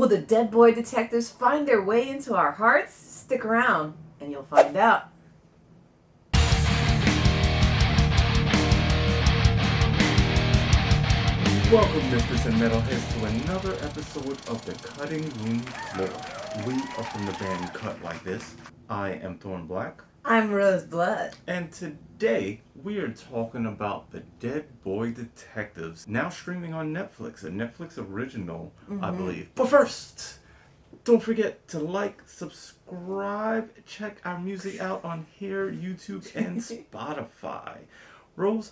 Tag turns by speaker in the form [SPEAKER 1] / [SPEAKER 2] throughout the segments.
[SPEAKER 1] Will the dead boy detectives find their way into our hearts? Stick around and you'll find out.
[SPEAKER 2] Welcome, Misfits and Metalheads, to another episode of the Cutting Room Floor. We are from the band Cut Like This. I am Thorn Black.
[SPEAKER 1] I'm Rose Blood.
[SPEAKER 2] And today we are talking about the Dead Boy Detectives, now streaming on Netflix, a Netflix original, I believe. But first, don't forget to like, subscribe, check our music out on here, YouTube, and Spotify. Rose,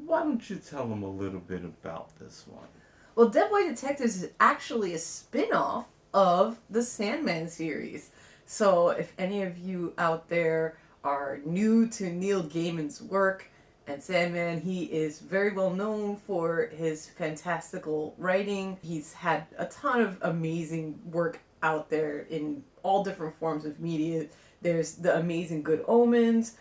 [SPEAKER 2] why don't you tell them a little bit about this one?
[SPEAKER 1] Well, Dead Boy Detectives is actually a spin-off of the Sandman series. So if any of you out there are new to Neil Gaiman's work and Sandman, he is very well known for his fantastical writing. He's had a ton of amazing work out there in all different forms of media. There's the amazing Good Omens.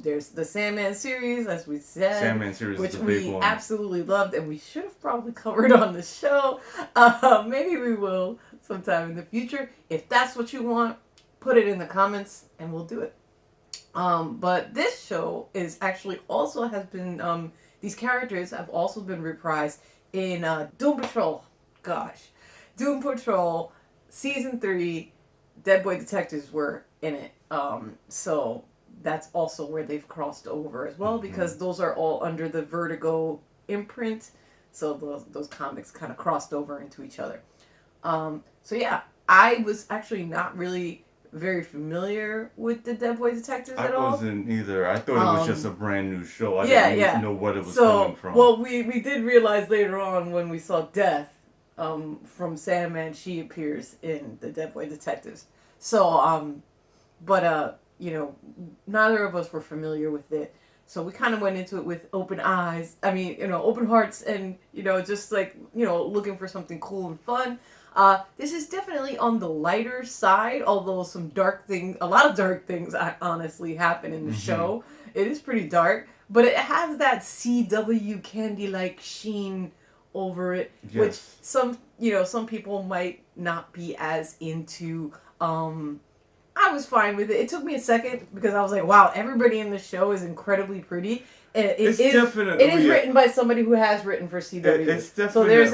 [SPEAKER 1] There's the Sandman series, as we said,
[SPEAKER 2] Sandman series
[SPEAKER 1] which
[SPEAKER 2] is a big
[SPEAKER 1] we
[SPEAKER 2] one.
[SPEAKER 1] Absolutely loved, and we should have probably covered on the show. Maybe we will sometime in the future. If that's what you want, put it in the comments, and we'll do it. But this show is actually also has been these characters have also been reprised in Doom Patrol. Doom Patrol season 3. Dead Boy Detectives were in it. So that's also where they've crossed over as well, because those are all under the Vertigo imprint. So those comics kind of crossed over into each other. So yeah, I was actually not really very familiar with the Dead Boy Detectives at all.
[SPEAKER 2] I wasn't either. I thought it was just a brand new show. I
[SPEAKER 1] Yeah,
[SPEAKER 2] didn't know what it was coming from.
[SPEAKER 1] Well, we did realize later on when we saw Death from Sandman, she appears in the Dead Boy Detectives. So, neither of us were familiar with it. So we kind of went into it with open eyes. I mean, open hearts and, just like, looking for something cool and fun. This is definitely on the lighter side, although a lot of dark things honestly happen in the show. It is pretty dark, but it has that CW candy-like sheen over it,
[SPEAKER 2] Yes.
[SPEAKER 1] which some people might not be as into. I was fine with it. It took me a second because I was like, wow, everybody in the show is incredibly pretty. It is written by somebody who has written for CW.
[SPEAKER 2] It's definitely
[SPEAKER 1] so there's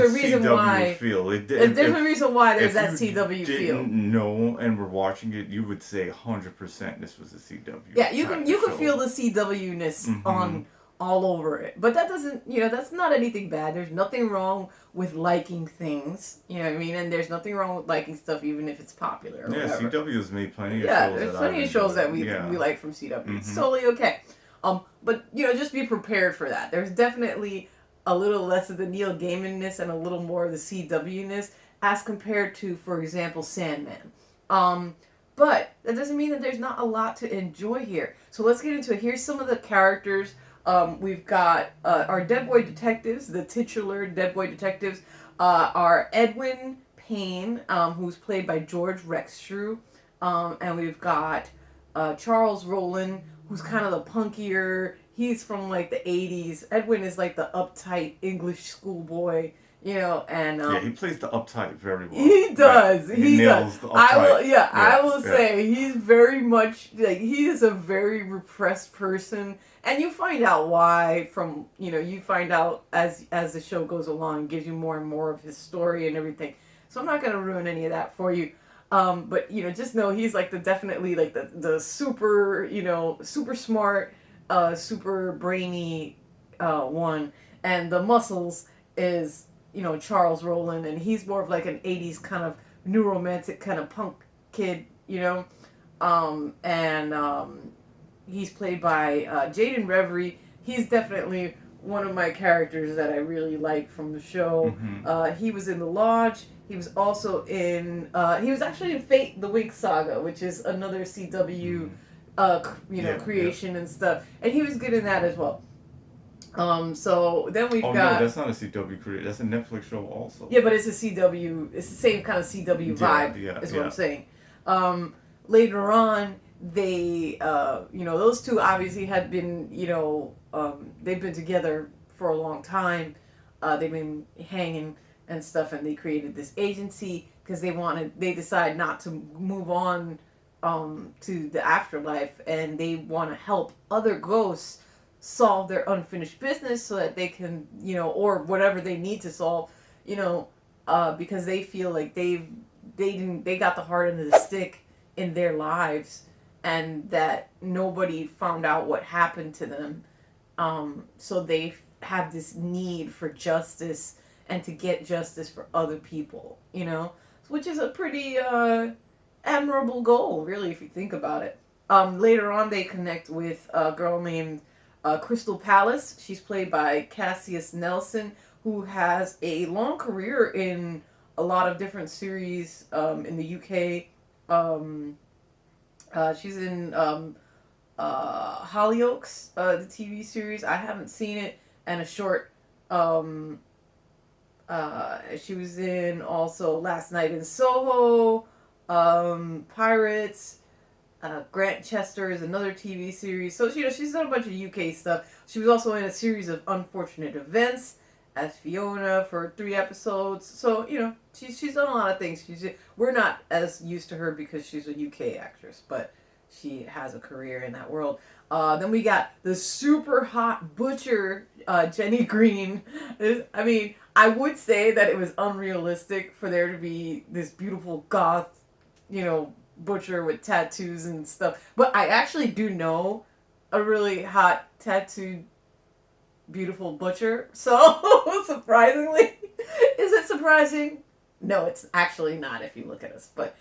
[SPEAKER 1] a reason
[SPEAKER 2] CW
[SPEAKER 1] why.
[SPEAKER 2] feel.
[SPEAKER 1] There's a reason why there's that CW
[SPEAKER 2] if
[SPEAKER 1] feel.
[SPEAKER 2] you didn't know and were watching it, you would say 100% this was a CW.
[SPEAKER 1] Yeah, you can feel the CW-ness on all over it. But that doesn't, that's not anything bad. There's nothing wrong with liking things, you know what I mean? And there's nothing wrong with liking stuff even if it's popular or whatever.
[SPEAKER 2] CW has made plenty of shows.
[SPEAKER 1] Yeah, there's plenty of shows that we like from CW. It's totally okay. But, just be prepared for that. There's definitely a little less of the Neil Gaiman-ness and a little more of the CW-ness as compared to, for example, Sandman. But that doesn't mean that there's not a lot to enjoy here. So let's get into it. Here's some of the characters. We've got our Dead Boy Detectives, the titular Dead Boy Detectives, are Edwin Payne, who's played by George Rextrew, and we've got Charles Rowland, who's kind of the punkier. He's from like the 80s. Edwin is like the uptight English schoolboy, and
[SPEAKER 2] he plays the uptight very well.
[SPEAKER 1] He does.
[SPEAKER 2] Right? He nails the uptight.
[SPEAKER 1] I will say he's very much like he is a very repressed person, and you find out why from you find out as the show goes along and gives you more and more of his story and everything. So I'm not gonna ruin any of that for you. But just know he's like definitely like the super super smart, super brainy one, and the muscles is Charles Rowland, and he's more of like an 80s kind of new romantic kind of punk kid, and he's played by Jaden Reverie. He's definitely one of my characters that I really like from the show. He was in The Lodge. He was also in he was actually in Fate the Winx Saga, which is another CW creation and stuff, and he was good in that as well. So then we've got.
[SPEAKER 2] No, that's not a CW creator. That's a Netflix show also.
[SPEAKER 1] Yeah, but it's a CW. It's the same kind of CW vibe. Is what I'm saying. Later on, they, those two obviously had been, they've been together for a long time. They've been hanging and stuff, and they created this agency because they decide not to move on to the afterlife, and they want to help other ghosts solve their unfinished business so that they can, or whatever they need to solve, you know, because they feel like they got the hard end of the stick in their lives, and that nobody found out what happened to them. So they have this need for justice and to get justice for other people, which is a pretty admirable goal, really, if you think about it. Later on, they connect with a girl named Crystal Palace. She's played by Cassius Nelson, who has a long career in a lot of different series in the UK. She's in Hollyoaks, the TV series. I haven't seen it, and a short. She was in also Last Night in Soho, Pirates. Grant Chester is another TV series. So she's done a bunch of UK stuff. She was also in a series of Unfortunate Events as Fiona for 3 episodes. So she's done a lot of things. We're not as used to her because she's a UK actress, but she has a career in that world. Then we got the super hot butcher, Jenny Green. I mean, I would say that it was unrealistic for there to be this beautiful goth, butcher with tattoos and stuff. But I actually do know a really hot tattooed beautiful butcher. So surprisingly, is it surprising? No, it's actually not if you look at us. But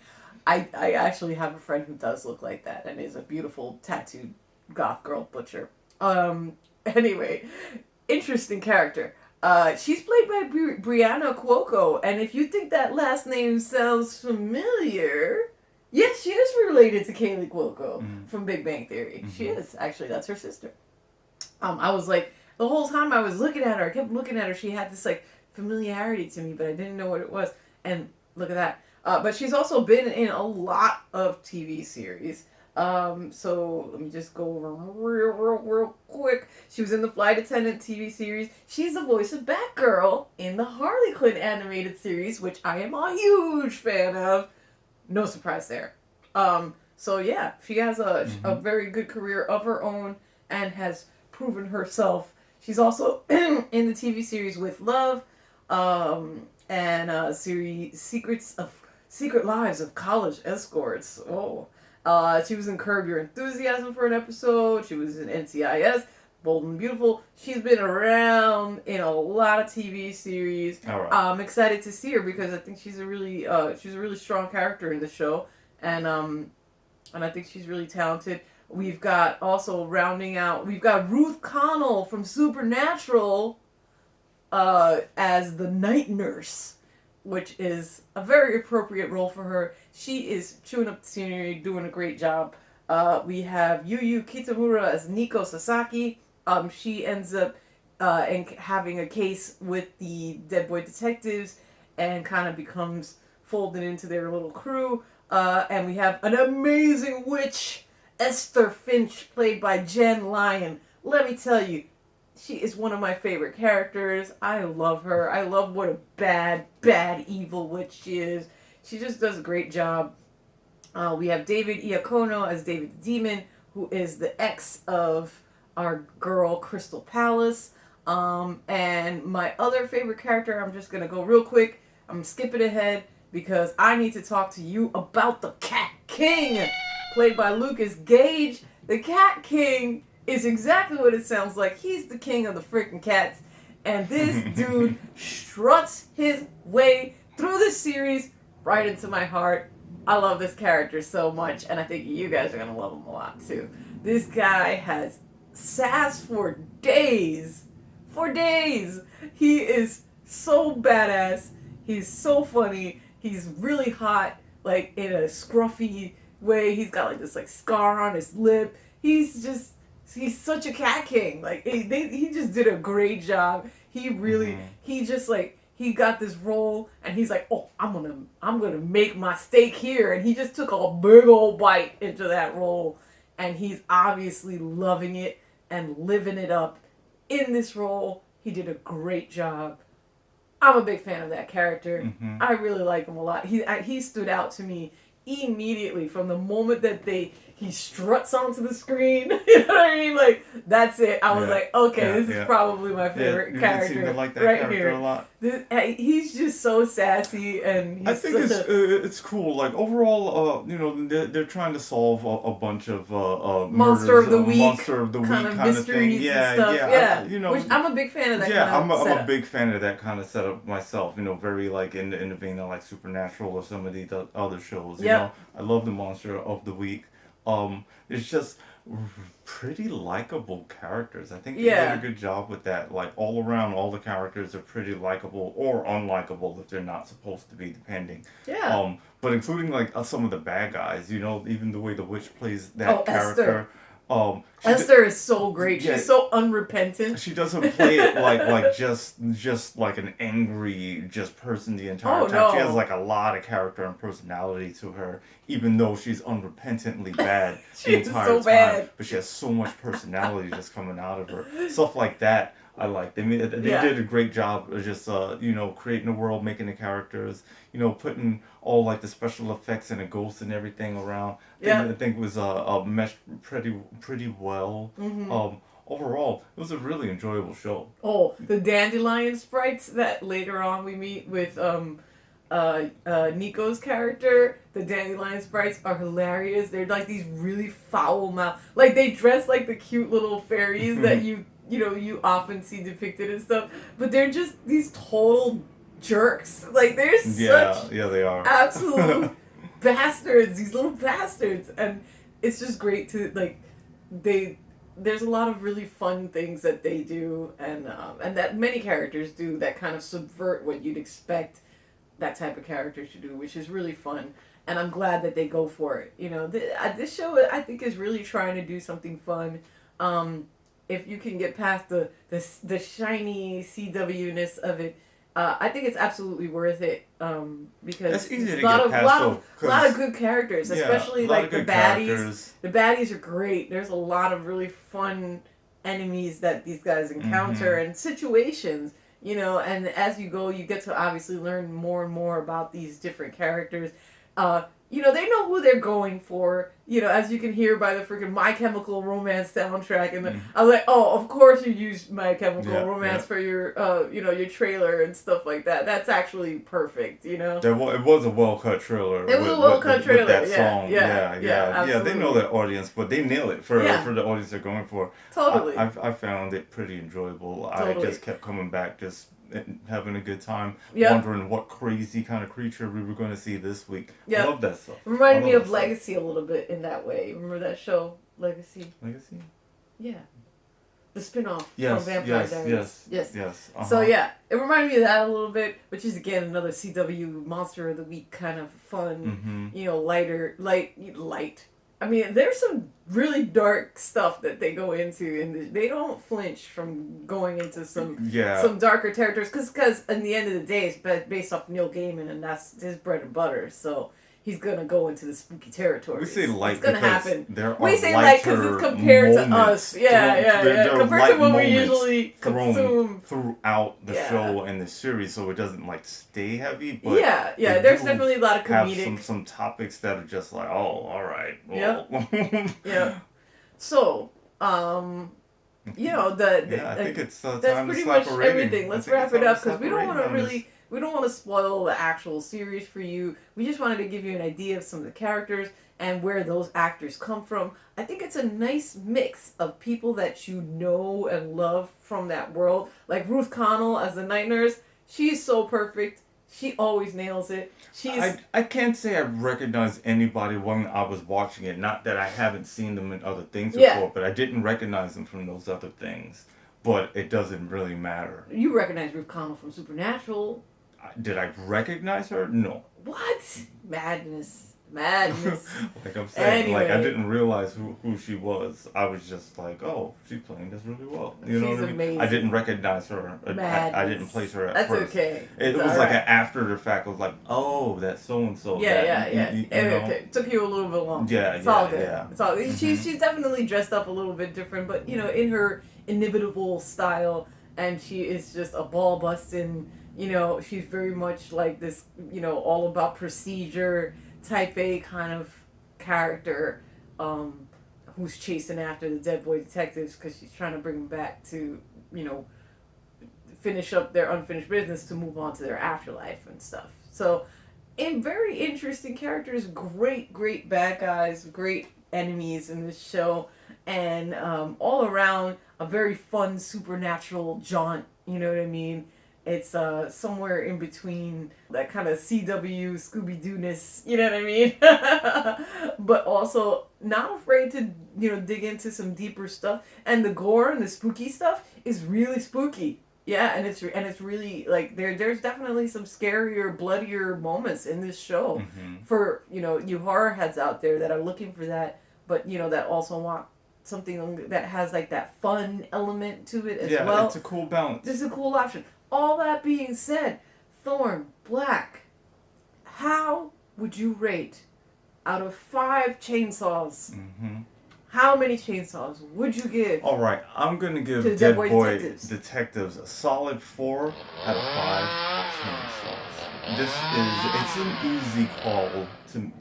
[SPEAKER 1] I actually have a friend who does look like that and is a beautiful tattooed goth girl butcher. Anyway, interesting character. She's played by Brianna Cuoco, and if you think that last name sounds familiar, yes, she is related to Kaylee Cuoco from Big Bang Theory. Mm-hmm. She is, actually. That's her sister. I was like, the whole time I was looking at her, I kept looking at her, she had this, familiarity to me, but I didn't know what it was. And look at that. But she's also been in a lot of TV series. So let me just go over real quick. She was in the Flight Attendant TV series. She's the voice of Batgirl in the Harley Quinn animated series, which I am a huge fan of. No surprise there. So yeah, she has a very good career of her own and has proven herself. She's also in the TV series With Love, and series Secret Lives of College Escorts. Oh. She was in Curb Your Enthusiasm for an episode. She was in NCIS, Bold and Beautiful. She's been around in a lot of TV series. All right. I'm excited to see her because I think she's a really strong character in the show, and I think she's really talented. We've got also rounding out. We've got Ruth Connell from Supernatural as the night nurse, which is a very appropriate role for her. She is chewing up the scenery, doing a great job. We have Yuyu Kitamura as Nico Sasaki. She ends up having a case with the Dead Boy detectives and kind of becomes folded into their little crew. And we have an amazing witch, Esther Finch, played by Jen Lyon. Let me tell you, she is one of my favorite characters. I love her. I love what a bad, evil witch she is. She just does a great job. We have David Iacono as David the Demon, who is the ex of our girl, Crystal Palace. And my other favorite character, I'm just going to go real quick. I'm skipping ahead because I need to talk to you about the Cat King, played by Lucas Gage. The Cat King is exactly what it sounds like. He's the king of the freaking cats. And this dude struts his way through this series right into my heart. I love this character so much, and I think you guys are going to love him a lot too. This guy has sass for days. For days. He is so badass. He's so funny. He's really hot, in a scruffy way. He's got this scar on his lip. He's such a cat king. He just did a great job. He really, he got this role, and he's like, oh, I'm gonna make my stake here, and he just took a big old bite into that role, and he's obviously loving it and living it up in this role. He did a great job. I'm a big fan of that character.
[SPEAKER 2] Mm-hmm.
[SPEAKER 1] I really like him a lot. He stood out to me immediately from the moment that he struts onto the screen. You know what I mean? Like, that's it. I was like, okay, this is probably my favorite
[SPEAKER 2] you
[SPEAKER 1] character.
[SPEAKER 2] seem to like that
[SPEAKER 1] right
[SPEAKER 2] character
[SPEAKER 1] here.
[SPEAKER 2] a lot.
[SPEAKER 1] He's just so sassy, and he's
[SPEAKER 2] I think it's cool. Like overall, they're trying to solve a bunch of
[SPEAKER 1] monster
[SPEAKER 2] murders,
[SPEAKER 1] of the week,
[SPEAKER 2] monster of the week kind of
[SPEAKER 1] mysteries
[SPEAKER 2] thing. Yeah,
[SPEAKER 1] and stuff.
[SPEAKER 2] yeah.
[SPEAKER 1] Which I'm a big fan of that.
[SPEAKER 2] Yeah,
[SPEAKER 1] kind of
[SPEAKER 2] I'm a big fan of that kind of setup myself. Very like in the vein of like Supernatural or some of the other shows. You know, I love the monster of the week. It's just pretty likable characters. I think they did a good job with that. Like all around, all the characters are pretty likable or unlikable if they're not supposed to be, depending.
[SPEAKER 1] Yeah.
[SPEAKER 2] But including like some of the bad guys. Even the way the witch plays that character.
[SPEAKER 1] Esther. Esther is so great. She's so unrepentant.
[SPEAKER 2] She doesn't play it like just like an angry person the entire time.
[SPEAKER 1] No.
[SPEAKER 2] She has like a lot of character and personality to her, even though she's unrepentantly bad the entire time.
[SPEAKER 1] Bad.
[SPEAKER 2] But she has so much personality just coming out of her. Stuff like that I like. They did a great job of just creating a world, making the characters, putting all like the special effects and the ghosts and everything around. I think it was meshed pretty well.
[SPEAKER 1] Mm-hmm.
[SPEAKER 2] Overall, it was a really enjoyable show.
[SPEAKER 1] Oh, the dandelion sprites that later on we meet with Nico's character, the dandelion sprites are hilarious. They're like these really foul mouth, like they dress like the cute little fairies that you often see depicted and stuff, but they're just these total jerks. Like they're such
[SPEAKER 2] they are
[SPEAKER 1] absolute bastards. These little bastards, and it's just great to like there's a lot of really fun things that they do, and that many characters do that kind of subvert what you'd expect that type of character to do, which is really fun. And I'm glad that they go for it. This show I think is really trying to do something fun. If you can get past the shiny CW-ness of it, I think it's absolutely worth it. Because
[SPEAKER 2] it's easy to
[SPEAKER 1] a
[SPEAKER 2] get past.
[SPEAKER 1] A lot of good characters, especially like the baddies.
[SPEAKER 2] Characters.
[SPEAKER 1] The baddies are great. There's a lot of really fun enemies that these guys encounter and situations. And as you go, you get to obviously learn more and more about these different characters. They know who they're going for. As you can hear by the freaking My Chemical Romance soundtrack, and I was like, oh, of course you used My Chemical Romance for your, your trailer and stuff like that. That's actually perfect. It
[SPEAKER 2] was a well cut trailer.
[SPEAKER 1] It was a well cut trailer.
[SPEAKER 2] With that song.
[SPEAKER 1] Yeah.
[SPEAKER 2] They know their audience, but they nail it for the audience they're going for.
[SPEAKER 1] Totally.
[SPEAKER 2] I found it pretty enjoyable.
[SPEAKER 1] Totally.
[SPEAKER 2] I just kept coming back, just having a good time, wondering what crazy kind of creature we were going to see this week. I love that stuff.
[SPEAKER 1] It reminded me of Legacy a little bit in that way. Remember that show, Legacy?
[SPEAKER 2] Legacy?
[SPEAKER 1] Yeah. The spin-off from Vampire Diaries.
[SPEAKER 2] Yes.
[SPEAKER 1] So it reminded me of that a little bit, which is again another CW Monster of the Week kind of fun, light. I mean, there's some really dark stuff that they go into, and they don't flinch from going into some darker territories. Because in the end of the day, it's based off Neil Gaiman, and that's his bread and butter. So he's gonna go into the spooky territory.
[SPEAKER 2] We say light.
[SPEAKER 1] It's gonna happen.
[SPEAKER 2] We
[SPEAKER 1] say light because it's compared to us. Compared to what we usually consume
[SPEAKER 2] throughout the show and the series, so it doesn't like stay heavy. But
[SPEAKER 1] there's definitely a lot of comedic.
[SPEAKER 2] Have some topics that are just like, oh, all right.
[SPEAKER 1] Well. Yeah. So, I think it's
[SPEAKER 2] time
[SPEAKER 1] that's
[SPEAKER 2] to
[SPEAKER 1] pretty
[SPEAKER 2] slap
[SPEAKER 1] much
[SPEAKER 2] a rating.
[SPEAKER 1] everything. Let's wrap it up because we don't want to spoil the actual series for you. We just wanted to give you an idea of some of the characters and where those actors come from. I think it's a nice mix of people that you know and love from that world. Like Ruth Connell as the night nurse, she's so perfect. She always nails it.
[SPEAKER 2] I can't say I recognize anybody when I was watching it. Not that I haven't seen them in other things before, but I didn't recognize them from those other things. But it doesn't really matter.
[SPEAKER 1] You recognize Ruth Connell from Supernatural.
[SPEAKER 2] Did I recognize her? No.
[SPEAKER 1] What? Madness.
[SPEAKER 2] Like I'm saying, like I didn't realize who she was. I was just like, oh, she's playing this really well. You know what I mean?
[SPEAKER 1] Amazing.
[SPEAKER 2] I didn't recognize her. I didn't place her at first.
[SPEAKER 1] That's okay.
[SPEAKER 2] It was like an after the fact. I was like, oh, that's so and so.
[SPEAKER 1] It took you a little bit long. It's all good. It's all good. She's definitely dressed up a little bit different, but in her inimitable style, and she is just a ball busting You know, she's very much like this, you know, all about procedure, type A kind of character, um, who's chasing after the dead boy detectives because she's trying to bring them back to, you know, finish up their unfinished business to move on to their afterlife and stuff. So, and very interesting characters, great bad guys, great enemies in this show, and all around a very fun supernatural jaunt. You know what I mean? It's somewhere in between that kind of CW Scooby Doo-ness, you know what I mean? But also not afraid to, you know, dig into some deeper stuff. And the gore and the spooky stuff is really spooky. Yeah, and it's really like there's definitely some scarier, bloodier moments in this show for, you know, you horror heads out there that are looking for that, but you know that also want something that has like that fun element to it as well.
[SPEAKER 2] Yeah, it's a cool balance.
[SPEAKER 1] This is a cool option. All that being said, Thorn Black, how would you rate out of 5 chainsaws? How many chainsaws would you give?
[SPEAKER 2] All right, I'm gonna give
[SPEAKER 1] to
[SPEAKER 2] Dead
[SPEAKER 1] Boy
[SPEAKER 2] Boy
[SPEAKER 1] Detectives?
[SPEAKER 2] Detectives a solid 4 out of 5 chainsaws. It's an easy call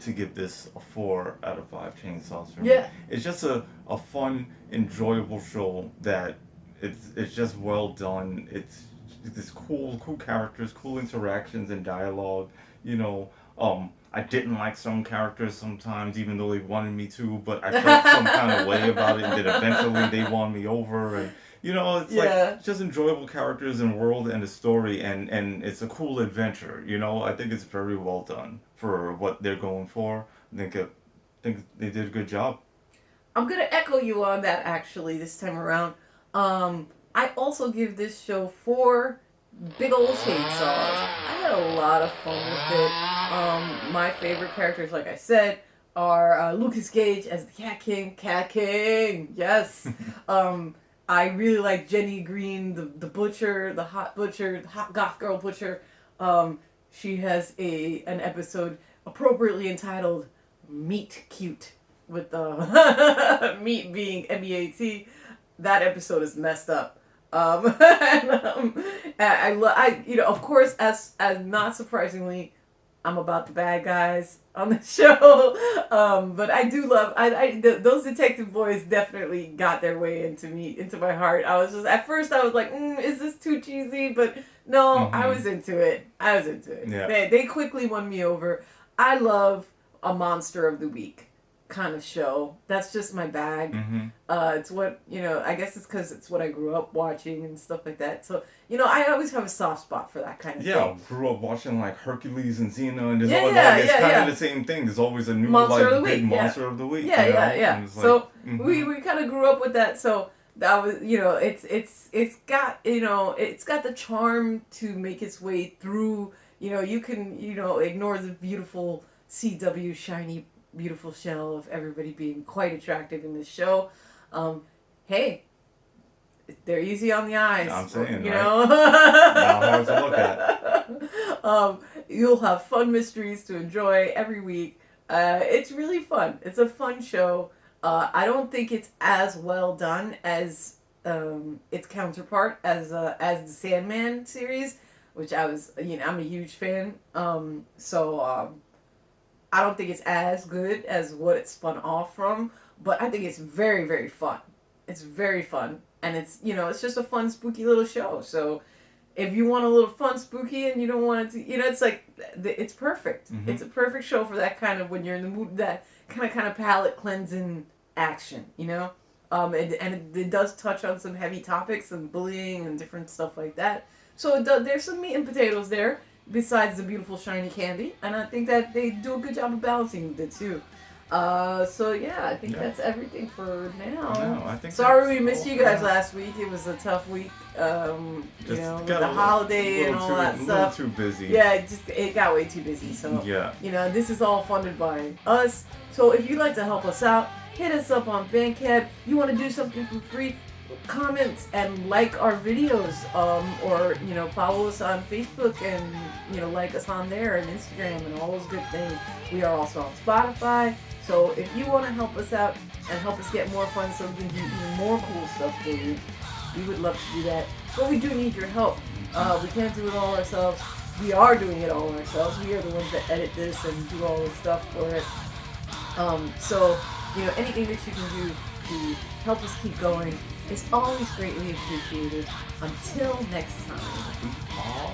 [SPEAKER 2] to give this a 4 out of 5 chainsaws for me.
[SPEAKER 1] Yeah.
[SPEAKER 2] It's just a fun, enjoyable show that it's just well done. It's this cool characters, cool interactions and dialogue. You know, I didn't like some characters sometimes, even though they wanted me to, but I felt some kind of way about it, and then eventually they won me over, and you know, it's like it's just enjoyable characters and world and the story, and it's a cool adventure. You know, I think it's very well done for what they're going for. I think they did a good job.
[SPEAKER 1] I'm gonna echo you on that actually this time around. I also give this show 4 big old chainsaws. I had a lot of fun with it. My favorite characters, like I said, are Lucas Gage as the Cat King. Cat King, yes. I really like Jenny Green, the butcher, the hot goth girl butcher. She has an episode appropriately entitled "Meat Cute," with the meat being MEAT. That episode is messed up. I you know, of course, as not surprisingly, I'm about the bad guys on the show. But I do love those detective boys definitely got their way into my heart. I was just at first I was like, is this too cheesy? But no, I was into it.
[SPEAKER 2] Yeah.
[SPEAKER 1] They quickly won me over. I love a monster of the week kind of show. That's just my bag. It's what, you know, I guess it's because it's what I grew up watching and stuff like that. So, you know, I always have a soft spot for that kind of thing.
[SPEAKER 2] Yeah, grew up watching like Hercules and Xena, and there's always it's kind of the same thing. There's always a new
[SPEAKER 1] monster
[SPEAKER 2] like big monster of the week.
[SPEAKER 1] Yeah. So we kind of grew up with that. So that was, you know, it's got, you know, it's got the charm to make its way through. You know, you can, you know, ignore the beautiful CW shiny beautiful shell of everybody being quite attractive in this show. Hey, they're easy on the eyes.
[SPEAKER 2] I'm saying,
[SPEAKER 1] you
[SPEAKER 2] right?
[SPEAKER 1] know.
[SPEAKER 2] Not hard to look
[SPEAKER 1] at. You'll have fun mysteries to enjoy every week. It's really fun. It's a fun show. I don't think it's as well done as its counterpart as the Sandman series, which I'm a huge fan. I don't think it's as good as what it spun off from, but I think it's very, very fun. It's very fun, and it's, you know, it's just a fun, spooky little show. So if you want a little fun, spooky, and you don't want it to, you know, it's like, it's perfect. It's a perfect show for that kind of, when you're in the mood, that kind of palate cleansing action, you know? And it does touch on some heavy topics and bullying and different stuff like that. So there's some meat and potatoes there, besides the beautiful shiny candy, and I think that they do a good job of balancing the two. So yeah, I think that's everything for now.
[SPEAKER 2] No, I think
[SPEAKER 1] sorry we missed you guys last week. It was a tough week. You know, with the holiday and all that stuff.
[SPEAKER 2] A little too busy.
[SPEAKER 1] Yeah, it got way too busy. So you know, this is all funded by us. So if you'd like to help us out, hit us up on Bandcamp. You want to do something for free? Comment and like our videos, or, you know, follow us on Facebook and, you know, like us on there, and Instagram and all those good things. We are also on Spotify. So if you want to help us out and help us get more fun so we can do even more cool stuff for you, we would love to do that. But we do need your help. We can't do it all ourselves. We are doing it all ourselves. We are the ones that edit this and do all the stuff for it. So, anything that you can do to help us keep going is always greatly appreciated. Until next time.
[SPEAKER 2] We are